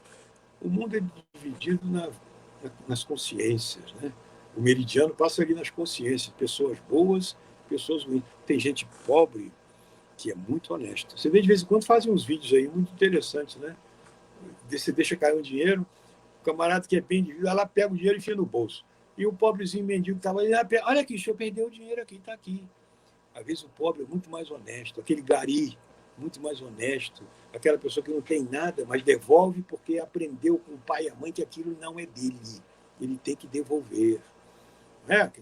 O mundo é dividido nas consciências, né? O meridiano passa ali nas consciências, pessoas boas, pessoas ruins. Tem gente pobre que é muito honesta. Você vê de vez em quando fazem uns vídeos aí muito interessantes, né? Você deixa cair um dinheiro, o camarada que é bem de vida, lá pega o dinheiro e enfia no bolso. E o pobrezinho mendigo estava ali, olha aqui, o senhor perdeu o dinheiro aqui, está aqui. Às vezes o pobre é muito mais honesto, aquele gari muito mais honesto, aquela pessoa que não tem nada, mas devolve porque aprendeu com o pai e a mãe que aquilo não é dele, ele tem que devolver.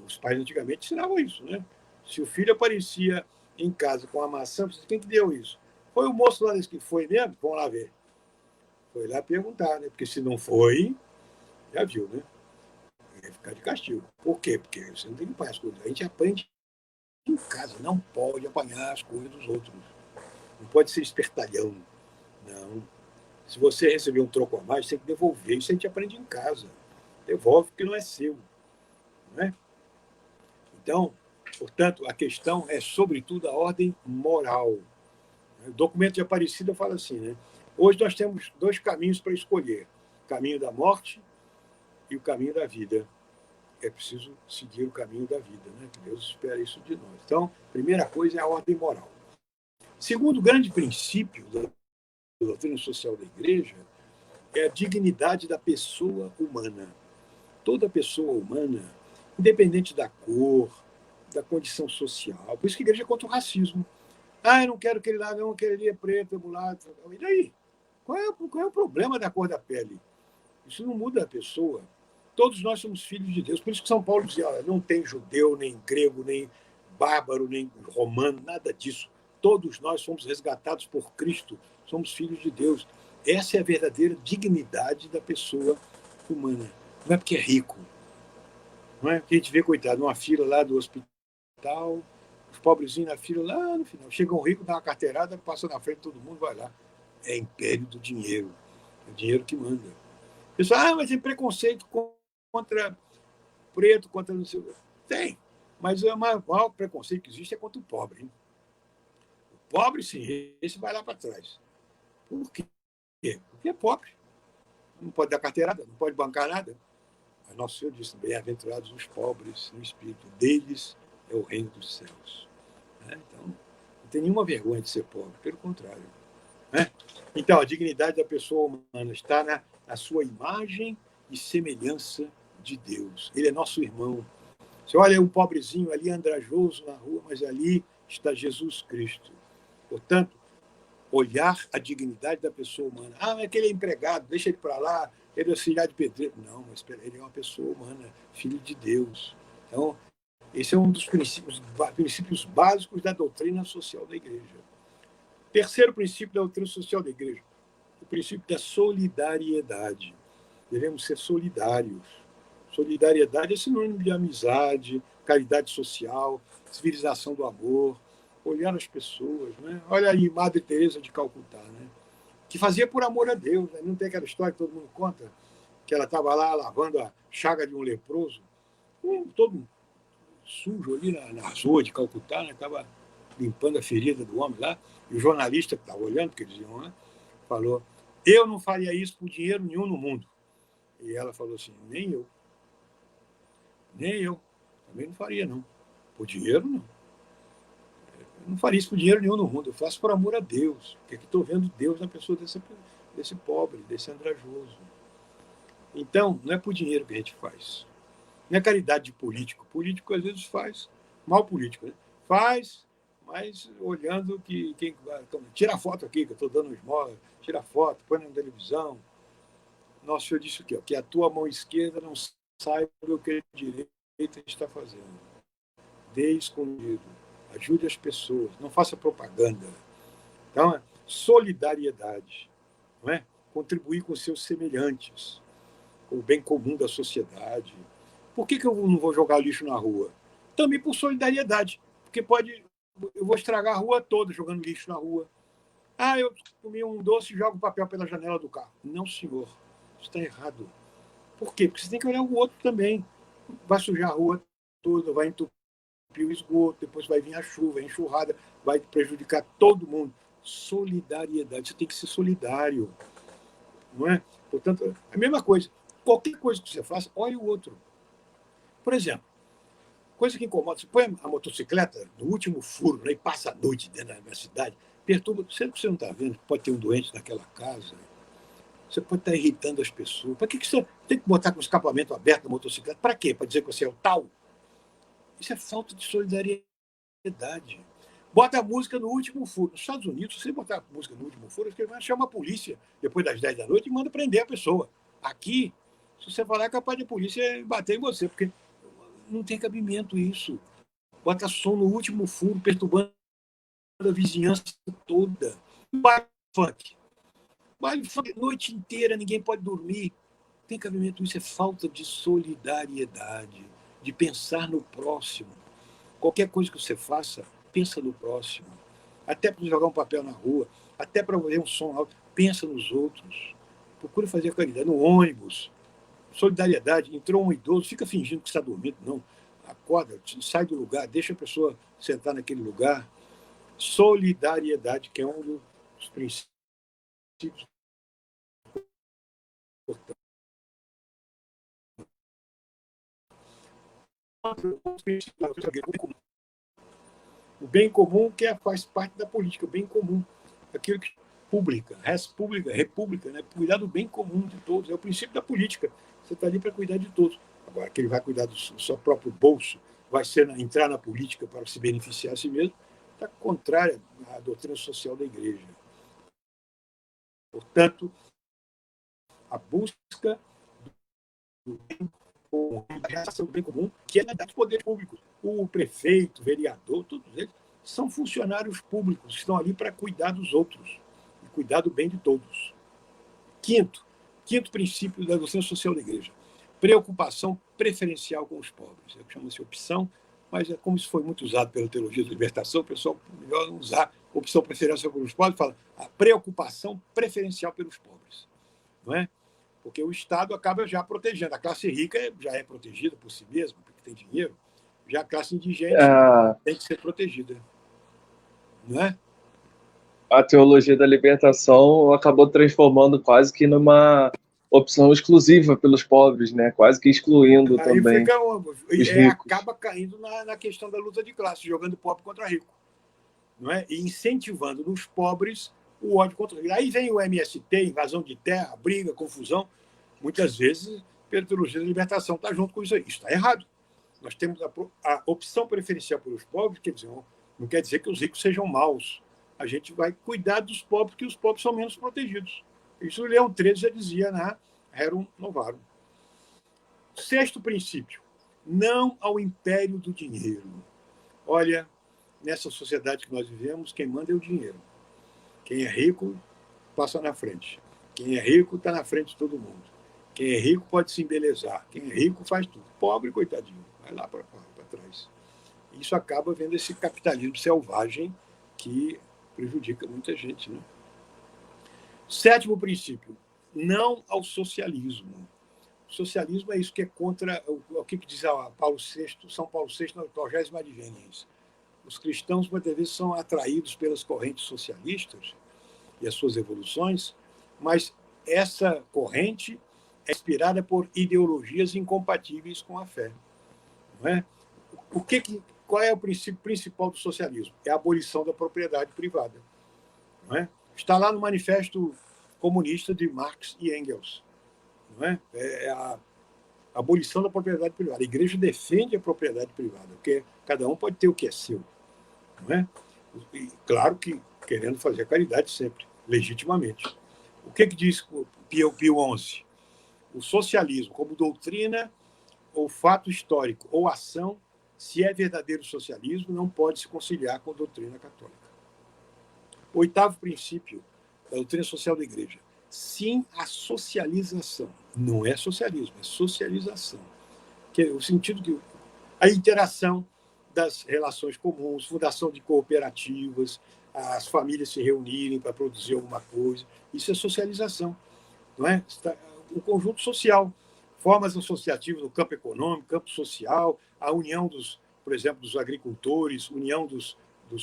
Os pais antigamente ensinavam isso, né? Se o filho aparecia em casa com a maçã, quem que deu isso? Foi o moço lá que foi mesmo? Vamos lá ver. Foi lá perguntar, né? Porque se não foi, já viu, né? Ia ficar de castigo. Por quê? Porque você não tem que apanhar as coisas. A gente aprende em casa, não pode apanhar as coisas dos outros. Não pode ser espertalhão. Não. Se você receber um troco a mais, você tem que devolver. Isso a gente aprende em casa. Devolve porque não é seu. Não é? Então, portanto, a questão é, sobretudo, a ordem moral. O documento de Aparecida fala assim, né? Hoje nós temos dois caminhos para escolher: o caminho da morte e o caminho da vida. É preciso seguir o caminho da vida, né? Que Deus espera isso de nós. Então, primeira coisa é a ordem moral. Segundo grande princípio da doutrina social da Igreja é a dignidade da pessoa humana. Toda pessoa humana, independente da cor, da condição social. Por isso que a Igreja é contra o racismo. Eu não quero que ele lá, não, que ele é preto, é mulato. E daí? Qual é o problema da cor da pele? Isso não muda a pessoa. Todos nós somos filhos de Deus. Por isso que São Paulo dizia, não tem judeu, nem grego, nem bárbaro, nem romano, nada disso. Todos nós somos resgatados por Cristo, somos filhos de Deus. Essa é a verdadeira dignidade da pessoa humana. Não é porque é rico. Não é porque a gente vê, coitado, numa fila lá do hospital, os pobrezinhos na fila lá no final. Chega um rico, dá uma carteirada, passa na frente de todo mundo, vai lá. É império do dinheiro. É o dinheiro que manda. O pessoal, mas tem preconceito contra preto, contra não sei o que. Tem. Mas o maior preconceito que existe é contra o pobre. Hein? O pobre, sim, esse vai lá para trás. Por quê? Porque é pobre. Não pode dar carteirada, não pode bancar nada. Mas nosso Senhor disse, bem-aventurados os pobres no espírito, deles é o reino dos céus. Então, não tem nenhuma vergonha de ser pobre, pelo contrário. Então, a dignidade da pessoa humana está na sua imagem e semelhança de Deus. Ele é nosso irmão. Você olha um pobrezinho ali, andrajoso na rua, mas ali está Jesus Cristo. Portanto, olhar a dignidade da pessoa humana. Mas aquele é empregado, deixa ele para lá, ele é auxiliar de pedreiro. Não, mas ele é uma pessoa humana, filho de Deus. Então, esse é um dos princípios básicos da doutrina social da Igreja. Terceiro princípio da doutrina social da Igreja, o princípio da solidariedade. Devemos ser solidários. Solidariedade é sinônimo de amizade, caridade social, civilização do amor, olhar as pessoas. Né? Olha aí, Madre Teresa de Calcutá, né? Que fazia por amor a Deus. Né? Não tem aquela história que todo mundo conta, que ela estava lá lavando a chaga de um leproso, todo sujo ali nas ruas de Calcutá, né? Estava limpando a ferida do homem lá, e o jornalista que estava olhando, porque eles iam lá, falou, eu não faria isso por dinheiro nenhum no mundo. E ela falou assim, nem eu. Nem eu. Também não faria, não. Por dinheiro, não. Eu não faria isso por dinheiro nenhum no mundo. Eu faço por amor a Deus. Porque aqui estou vendo Deus na pessoa desse pobre, desse andrajoso. Então, não é por dinheiro que a gente faz. Não é caridade de político. Político, às vezes, faz. Mal político, né? Faz, mas olhando que quem... Então, tira a foto aqui, que eu estou dando esmola. Tira a foto, põe na televisão. Nosso Senhor disse o quê? Que a tua mão esquerda não saiba o que a direita está fazendo. Dê escondido. Ajude as pessoas. Não faça propaganda. Então, solidariedade. Não é? Contribuir com seus semelhantes, com o bem comum da sociedade. Por que eu não vou jogar lixo na rua? Também por solidariedade. Porque eu vou estragar a rua toda jogando lixo na rua. Eu comi um doce e jogo papel pela janela do carro. Não, senhor. Isso está errado. Por quê? Porque você tem que olhar o outro também. Vai sujar a rua toda, vai entupir o esgoto, depois vai vir a chuva, a enxurrada, vai prejudicar todo mundo. Solidariedade. Você tem que ser solidário. Não é? Portanto, a mesma coisa. Qualquer coisa que você faça, olhe o outro. Por exemplo, coisa que incomoda, você põe a motocicleta no último furo, né, e passa a noite dentro da cidade, perturba. Sendo que você não está vendo que pode ter um doente naquela casa, você pode estar irritando as pessoas. Para que você tem que botar com o escapamento aberto na motocicleta? Para quê? Para dizer que você é o tal? Isso é falta de solidariedade. Bota a música no último furo. Nos Estados Unidos, se você botar a música no último furo, você chama a polícia depois das 10 da noite e manda prender a pessoa. Aqui, se você falar, é capaz de a polícia bater em você, porque não tem cabimento isso. Bota som no último furo, perturbando a vizinhança toda. Baile funk. Baile funk a noite inteira, ninguém pode dormir. Tem cabimento isso? É falta de solidariedade, de pensar no próximo. Qualquer coisa que você faça, pensa no próximo. Até para jogar um papel na rua, até para ouvir um som alto, pensa nos outros. Procure fazer caridade no ônibus. Solidariedade. Entrou um idoso, fica fingindo que está dormindo. Não. Acorda, sai do lugar, deixa a pessoa sentar naquele lugar. Solidariedade, que é um dos princípios importantes. O bem comum que faz parte da política, o bem comum, aquilo que pública, res pública, república, né? Cuidar do bem comum de todos, é o princípio da política. Você está ali para cuidar de todos. Agora, que ele vai cuidar do seu próprio bolso, vai entrar na política para se beneficiar a si mesmo, está contrária à doutrina social da Igreja. Portanto, a busca do bem comum, a realização do bem comum, que é da poder público. O prefeito, o vereador, todos eles são funcionários públicos, estão ali para cuidar dos outros e cuidar do bem de todos. Quinto princípio da doutrina social da Igreja: preocupação preferencial com os pobres. Chama-se opção, mas como isso foi muito usado pela teologia da libertação, o pessoal, melhor não usar opção preferencial pelos pobres, fala a preocupação preferencial pelos pobres. Não é? Porque o Estado acaba já protegendo. A classe rica já é protegida por si mesma, porque tem dinheiro. Já a classe indigente tem que ser protegida. Não é? A teologia da libertação acabou transformando quase que numa opção exclusiva pelos pobres, né? Quase que excluindo Aí também os ricos. acaba caindo na questão da luta de classe, jogando pobre contra rico. Não é? E incentivando nos pobres o ódio contra o rico. Aí vem o MST, invasão de terra, briga, confusão. Muitas vezes, pela teologia da libertação está junto com isso aí. Isso está errado. Nós temos a opção preferencial pelos pobres, quer dizer, não quer dizer que os ricos sejam maus. A gente vai cuidar dos pobres, porque os pobres são menos protegidos. Isso o Leão XIII já dizia na Rerum Novarum. Sexto princípio: não ao império do dinheiro. Olha, nessa sociedade que nós vivemos, quem manda é o dinheiro. Quem é rico passa na frente. Quem é rico está na frente de todo mundo. Quem é rico pode se embelezar. Quem é rico faz tudo. Pobre, coitadinho, vai lá para trás. Isso acaba vendo esse capitalismo selvagem que prejudica muita gente. Né? Sétimo princípio: não ao socialismo. O socialismo é isso que é contra o que diz São Paulo VI na 80ª Adveniência. Os cristãos, muitas vezes, são atraídos pelas correntes socialistas e as suas evoluções, mas essa corrente é inspirada por ideologias incompatíveis com a fé. Não é? Qual é o princípio principal do socialismo? É a abolição da propriedade privada. Não é? Está lá no Manifesto Comunista de Marx e Engels. Não é? É a abolição da propriedade privada. A Igreja defende a propriedade privada, porque cada um pode ter o que é seu. Não é? E, claro que querendo fazer a caridade sempre, legitimamente. O que diz Pio XI? O socialismo, como doutrina ou fato histórico ou ação, se é verdadeiro socialismo, não pode se conciliar com a doutrina católica. Oitavo princípio da doutrina social da Igreja: sim à socialização. Não é socialismo, é socialização. Que é o sentido que a interação das relações comuns, fundação de cooperativas, as famílias se reunirem para produzir alguma coisa. Isso é socialização. Não é? O conjunto social, formas associativas no campo econômico, campo social, a união por exemplo, dos agricultores, união dos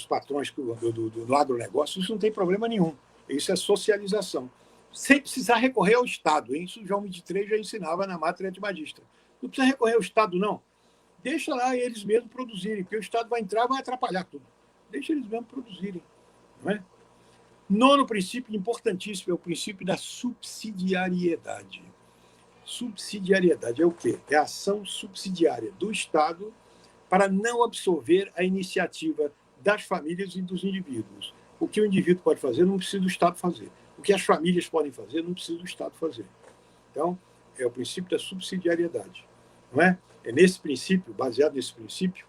patrões do agronegócio, isso não tem problema nenhum. Isso é socialização. Sem precisar recorrer ao Estado. Isso João XXIII já ensinava na Mater Magista. Não precisa recorrer ao Estado, não. Deixa lá eles mesmos produzirem, porque o Estado vai entrar e vai atrapalhar tudo. Deixa eles mesmos produzirem. Não é? Nono princípio, importantíssimo, é o princípio da subsidiariedade. Subsidiariedade é o quê? É a ação subsidiária do Estado para não absorver a iniciativa das famílias e dos indivíduos. O que o indivíduo pode fazer, não precisa do Estado fazer. O que as famílias podem fazer, não precisa do Estado fazer. Então, é o princípio da subsidiariedade. Não é? É nesse princípio, baseado nesse princípio,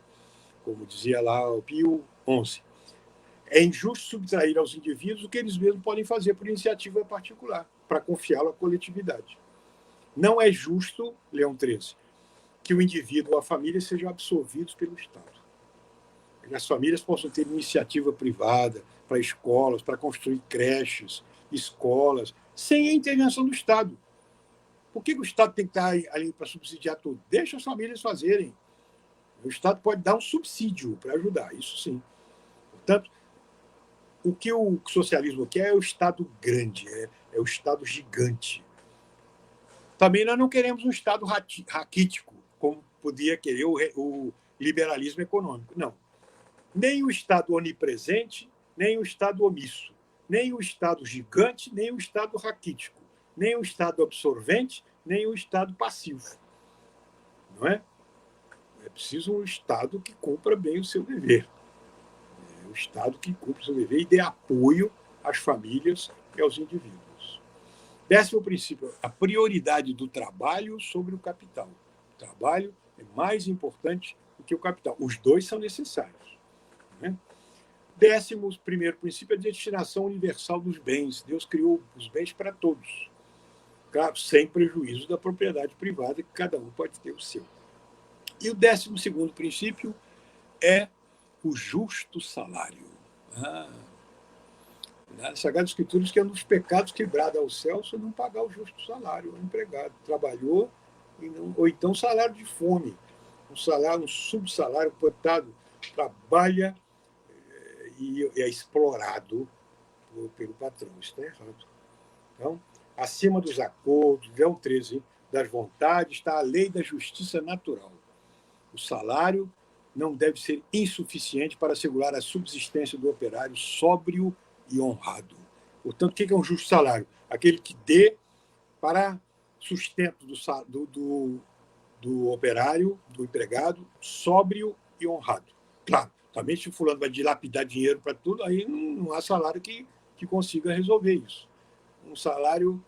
como dizia lá o Pio XI, É injusto subtrair aos indivíduos o que eles mesmos podem fazer por iniciativa particular, para confiá-lo à coletividade. Não é justo, Leão XIII, que o indivíduo ou a família sejam absorvidos pelo Estado. Que as famílias possam ter iniciativa privada para escolas, para construir creches, escolas, sem a intervenção do Estado. Por que o Estado tem que estar ali para subsidiar tudo? Deixa as famílias fazerem. O Estado pode dar um subsídio para ajudar, isso sim. Portanto, o que o socialismo quer é o Estado grande, é o Estado gigante. Também nós não queremos um Estado raquítico, como podia querer o liberalismo econômico. Não. Nem o Estado onipresente, nem o Estado omisso. Nem o Estado gigante, nem o Estado raquítico. Nem o Estado absorvente, nem o Estado passivo. Não é? É preciso um Estado que cumpra bem o seu dever. É o Estado que cumpra o seu dever e dê apoio às famílias e aos indivíduos. 10º princípio, a prioridade do trabalho sobre o capital. O trabalho é mais importante do que o capital. Os dois são necessários. Né? 11º princípio, a destinação universal dos bens. Deus criou os bens para todos. Claro, sem prejuízo da propriedade privada, que cada um pode ter o seu. E o 12º princípio é o justo salário. Nas Sagradas Escrituras, que é um dos pecados que brada ao céu se não pagar o justo salário. O empregado trabalhou, e não, ou então salário de fome, um salário, um subsalário, coitado, trabalha e é explorado pelo patrão. Isso está errado. Então, acima dos acordos, Leão XIII, das vontades, está a lei da justiça natural. O salário não deve ser insuficiente para assegurar a subsistência do operário sóbrio e honrado. Portanto, o que é um justo salário? Aquele que dê para sustento do operário, do empregado, sóbrio e honrado. Claro, também se o fulano vai dilapidar dinheiro para tudo, aí não há salário que consiga resolver isso. Um salário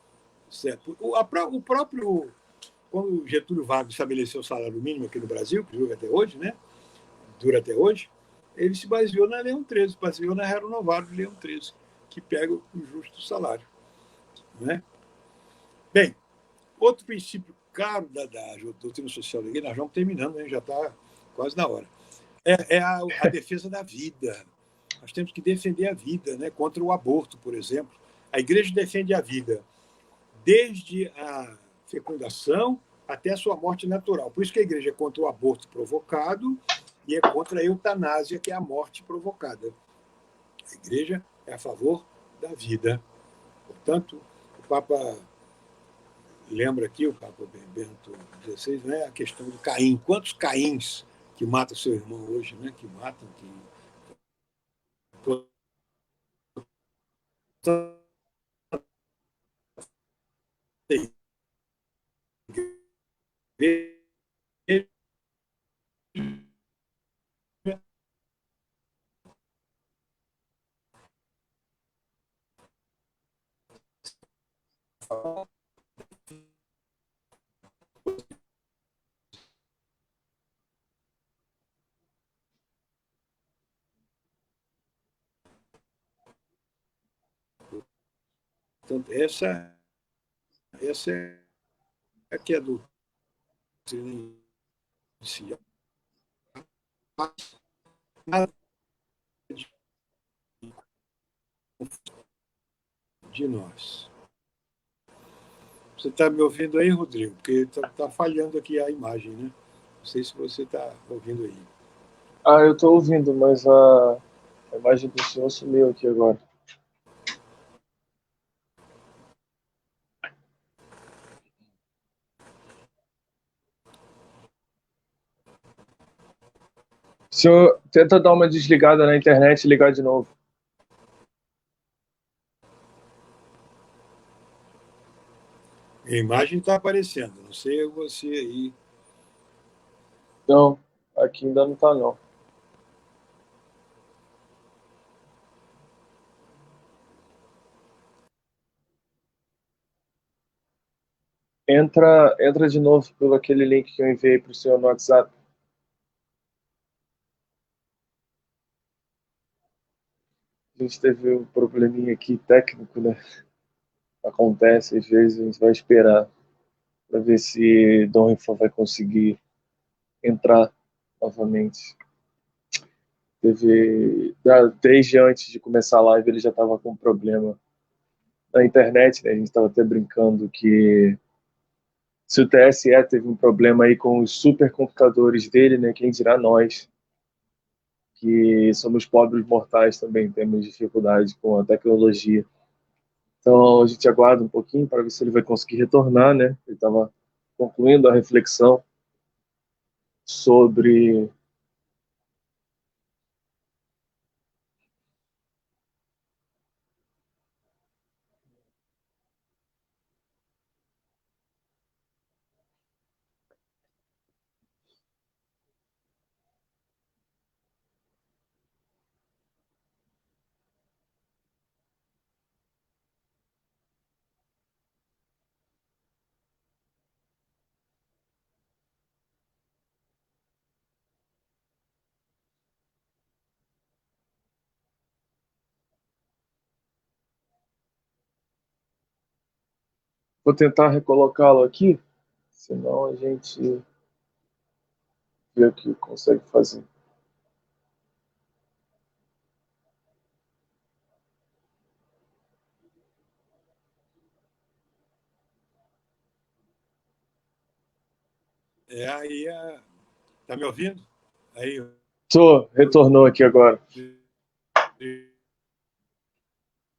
certo. O próprio, quando Getúlio Vargas estabeleceu o salário mínimo aqui no Brasil, que dura até hoje, ele se baseou na Leão XIII, se baseou na Rerum Novarum de Leão XIII, que pega o justo salário. Né? Bem, outro princípio caro da doutrina social da igreja, nós vamos terminando, né? Já está quase na hora, é a defesa da vida. Nós temos que defender a vida, né? Contra o aborto, por exemplo. A igreja defende a vida desde a fecundação até a sua morte natural. Por isso que a igreja é contra o aborto provocado e é contra a eutanásia, que é a morte provocada. A igreja é a favor da vida. Portanto, o Papa lembra aqui, o Papa Bento XVI, né, a questão do Caim. Quantos Caíns que matam seu irmão hoje, né, que matam, Portanto, essa é que é a doutrina inicial. De nós. Você está me ouvindo aí, Rodrigo? Porque está falhando aqui a imagem, né? Não sei se você está ouvindo aí. Eu estou ouvindo, mas a imagem do senhor sumiu aqui agora. O senhor tenta dar uma desligada na internet e ligar de novo. A imagem está aparecendo. Não sei você aí. Não, aqui ainda não está, não. Entra de novo pelo aquele link que eu enviei para o senhor no WhatsApp. gente teve um probleminha aqui técnico, né? Acontece, às vezes a gente vai esperar para ver se Dom Rifan vai conseguir entrar novamente. Desde antes de começar a live ele já estava com problema na internet, né? A gente estava até brincando que se o TSE teve um problema aí com os supercomputadores dele, né? Quem dirá nós, que somos pobres mortais também, temos dificuldade com a tecnologia. Então a gente aguarda um pouquinho para ver se ele vai conseguir retornar, né? Ele estava concluindo a reflexão sobre vou tentar recolocá-lo aqui, senão a gente vê o que consegue fazer. Aí, tá me ouvindo? Aí, Retornou aqui agora.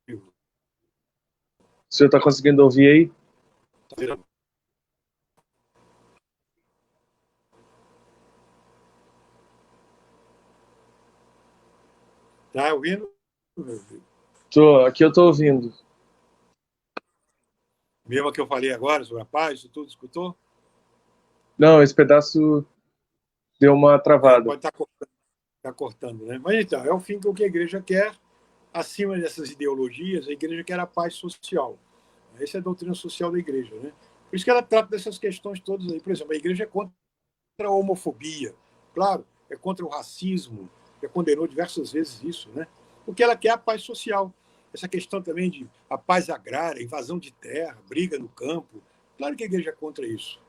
O senhor está conseguindo ouvir aí? Tá ouvindo? Aqui eu estou ouvindo. Mesmo que eu falei agora sobre a paz, isso tudo escutou? Não, esse pedaço deu uma travada. Pode estar cortando, né? Mas então, é o fim que a igreja quer, acima dessas ideologias, a igreja quer a paz social. Essa é a doutrina social da igreja, né? Por isso que ela trata dessas questões todas aí. Por exemplo, a igreja é contra a homofobia, claro, é contra o racismo, já condenou diversas vezes isso, né? Porque ela quer a paz social. Essa questão também de a paz agrária, invasão de terra, briga no campo. Claro que a igreja é contra isso,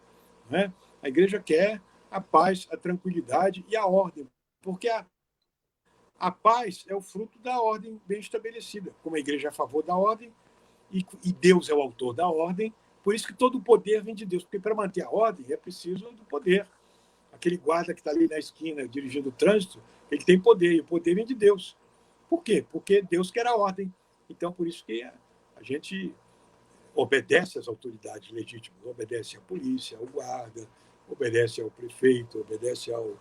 né? A igreja quer a paz, a tranquilidade e a ordem, porque a paz é o fruto da ordem bem estabelecida. Como a igreja é a favor da ordem, e Deus é o autor da ordem, por isso que todo o poder vem de Deus, porque para manter a ordem é preciso do poder. Aquele guarda que está ali na esquina dirigindo o trânsito, ele tem poder, e o poder vem de Deus. Por quê? Porque Deus quer a ordem. Então, por isso que a gente obedece às autoridades legítimas, obedece à polícia, ao guarda, obedece ao prefeito, obedece ao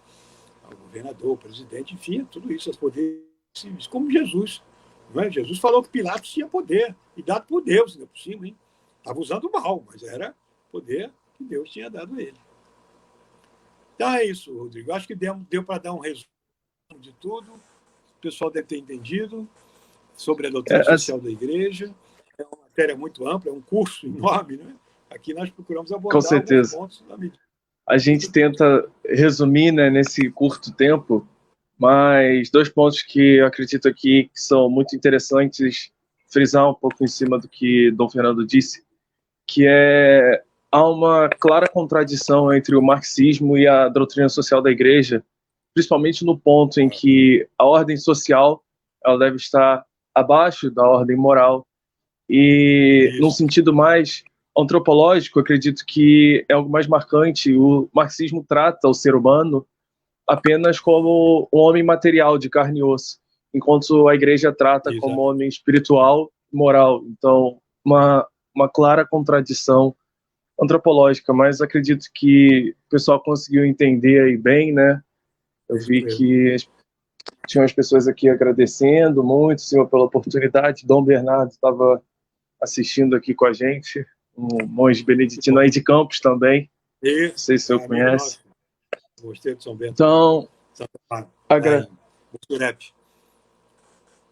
governador, ao presidente, enfim, tudo isso, aos poderes civis, como Jesus. Não é? Jesus falou que Pilatos tinha poder, e dado por Deus, ainda por cima, hein? Estava usando mal, mas era poder que Deus tinha dado a ele. Então é isso, Rodrigo. Acho que deu para dar um resumo de tudo. O pessoal deve ter entendido sobre a doutrina social da igreja. É uma matéria muito ampla, é um curso enorme, né? Aqui nós procuramos abordar com certeza. alguns pontos da medida. A gente tenta resumir, né, nesse curto tempo, mas 2 pontos que eu acredito aqui que são muito interessantes, frisar um pouco em cima do que Dom Fernando disse, que há uma clara contradição entre o marxismo e a doutrina social da igreja, principalmente no ponto em que a ordem social ela deve estar abaixo da ordem moral, e num sentido mais antropológico, acredito que é algo mais marcante. O marxismo trata o ser humano apenas como um homem material, de carne e osso, enquanto a igreja trata como homem espiritual e moral. Então, uma clara contradição antropológica, mas acredito que o pessoal conseguiu entender aí bem, né? Eu vi que tinha umas pessoas aqui agradecendo muito, senhor, pela oportunidade. Dom Bernardo estava assistindo aqui com a gente, um monge beneditino aí de Campos também. Não sei se o senhor conhece. Gostei de São Bento. Então,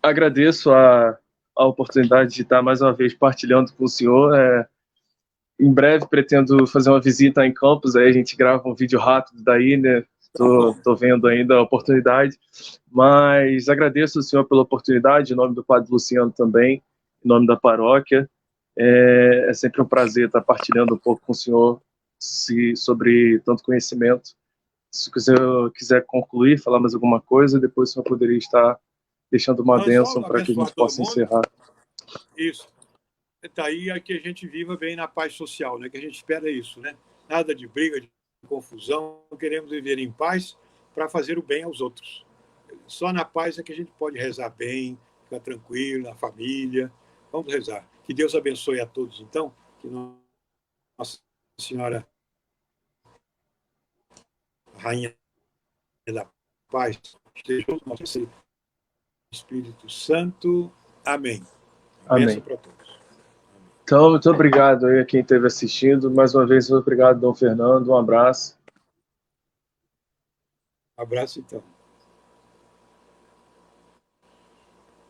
agradeço a oportunidade de estar mais uma vez partilhando com o senhor. Em breve pretendo fazer uma visita em Campos, aí a gente grava um vídeo rápido daí, né? Estou vendo ainda a oportunidade, mas agradeço o senhor pela oportunidade, em nome do Padre Luciano também, em nome da paróquia. É sempre um prazer estar partilhando um pouco com o senhor sobre tanto conhecimento. Se você quiser concluir, falar mais alguma coisa, depois o senhor poderia estar deixando uma Não, é só bênção para que a abençoar gente todo possa mundo. encerrar. Isso. Está aí a que a gente viva bem na paz social, né? Que a gente espera isso, né? Nada de briga, de confusão. Queremos viver em paz para fazer o bem aos outros. Só na paz é que a gente pode rezar bem, ficar tranquilo, na família. Vamos rezar. Que Deus abençoe a todos, então. Que Nossa Senhora, Rainha da Paz, esteja junto com nosso Espírito Santo. Amém. Bênção Amém. para todos. Então, muito obrigado aí a quem esteve assistindo. Mais uma vez, muito obrigado, Dom Fernando. Um abraço. Abraço, então.